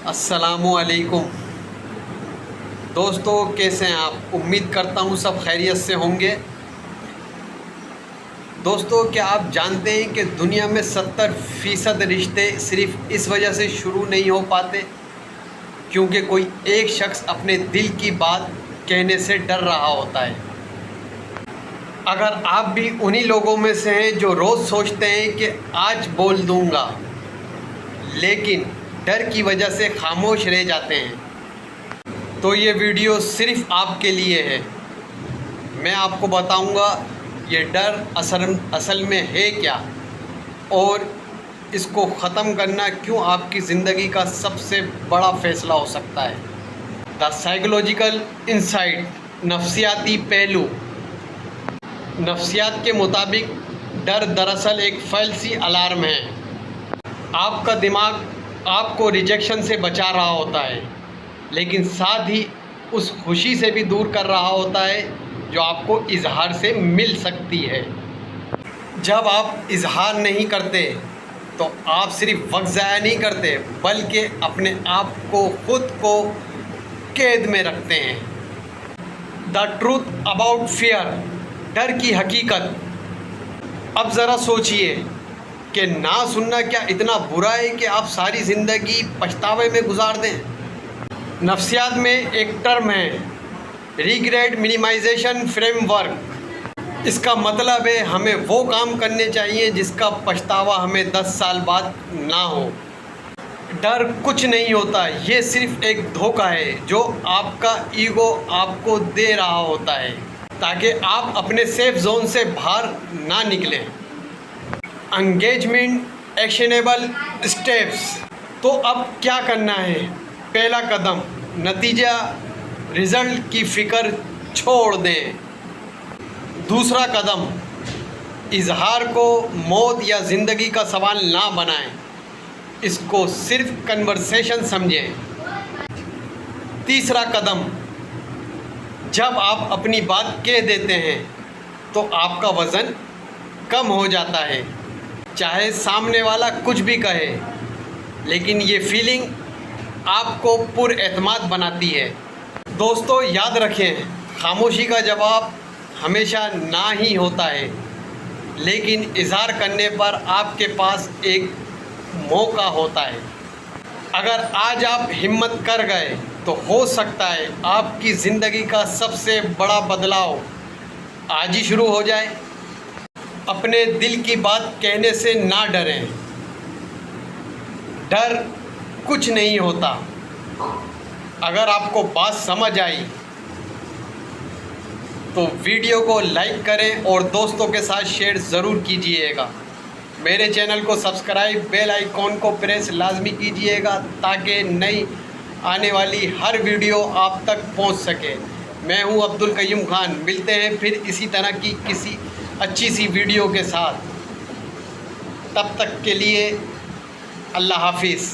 अस्सलामुअलैकुम दोस्तों, कैसे हैं आप। उम्मीद करता हूँ सब खैरियत से होंगे। दोस्तों, क्या आप जानते हैं कि दुनिया में 70% रिश्ते सिर्फ़ इस वजह से शुरू नहीं हो पाते क्योंकि कोई एक शख्स अपने दिल की बात कहने से डर रहा होता है। अगर आप भी उन्हीं लोगों में से हैं जो रोज़ सोचते हैं कि आज बोल दूँगा, लेकिन डर की वजह से खामोश रह जाते हैं, तो ये वीडियो सिर्फ़ आपके लिए है। मैं आपको बताऊंगा ये डर असल में है क्या और इसको ख़त्म करना क्यों आपकी ज़िंदगी का सबसे बड़ा फ़ैसला हो सकता है। द साइकोलॉजिकल इनसाइट, नफ्सियाती पहलू। नफ्सियात के मुताबिक डर दरअसल एक फैलसी अलार्म है। आपका दिमाग आपको रिजेक्शन से बचा रहा होता है, लेकिन साथ ही उस खुशी से भी दूर कर रहा होता है जो आपको इजहार से मिल सकती है। जब आप इजहार नहीं करते तो आप सिर्फ वक्त ज़ाया नहीं करते, बल्कि अपने आप को खुद को कैद में रखते हैं। द ट्रूथ अबाउट फियर, डर की हकीकत। अब ज़रा सोचिए कि ना सुनना क्या इतना बुरा है कि आप सारी ज़िंदगी पछतावे में गुजार दें। नफ्सियात में एक टर्म है, रिग्रेट मिनिमाइजेशन फ्रेमवर्क। इसका मतलब है हमें वो काम करने चाहिए जिसका पछतावा हमें 10 साल बाद ना हो। डर कुछ नहीं होता, ये सिर्फ एक धोखा है जो आपका ईगो आपको दे रहा होता है ताकि आप अपने सेफ जोन से बाहर ना निकलें। Engagement actionable steps. तो अब क्या करना है। पहला कदम, नतीजा रिज़ल्ट की फ़िक्र छोड़ दें। दूसरा कदम, इजहार को मौत या ज़िंदगी का सवाल ना बनाएं, इसको सिर्फ कन्वर्सेशन समझें। तीसरा कदम, जब आप अपनी बात कह देते हैं तो आपका वज़न कम हो जाता है। चाहे सामने वाला कुछ भी कहे, लेकिन ये फीलिंग आपको पुरएतमाद बनाती है। दोस्तों, याद रखें, खामोशी का जवाब हमेशा ना ही होता है, लेकिन इज़हार करने पर आपके पास एक मौका होता है। अगर आज आप हिम्मत कर गए तो हो सकता है आपकी ज़िंदगी का सबसे बड़ा बदलाव आज ही शुरू हो जाए। अपने दिल की बात कहने से ना डरें। डर कुछ नहीं होता। अगर आपको बात समझ आई तो वीडियो को लाइक करें और दोस्तों के साथ शेयर ज़रूर कीजिएगा। मेरे चैनल को सब्सक्राइब, बेल आइकॉन को प्रेस लाजमी कीजिएगा ताकि नई आने वाली हर वीडियो आप तक पहुंच सके। मैं हूं अब्दुल कय्यूम खान। मिलते हैं फिर इसी तरह की किसी अच्छी सी वीडियो के साथ। तब तक के लिए अल्लाह हाफिज़।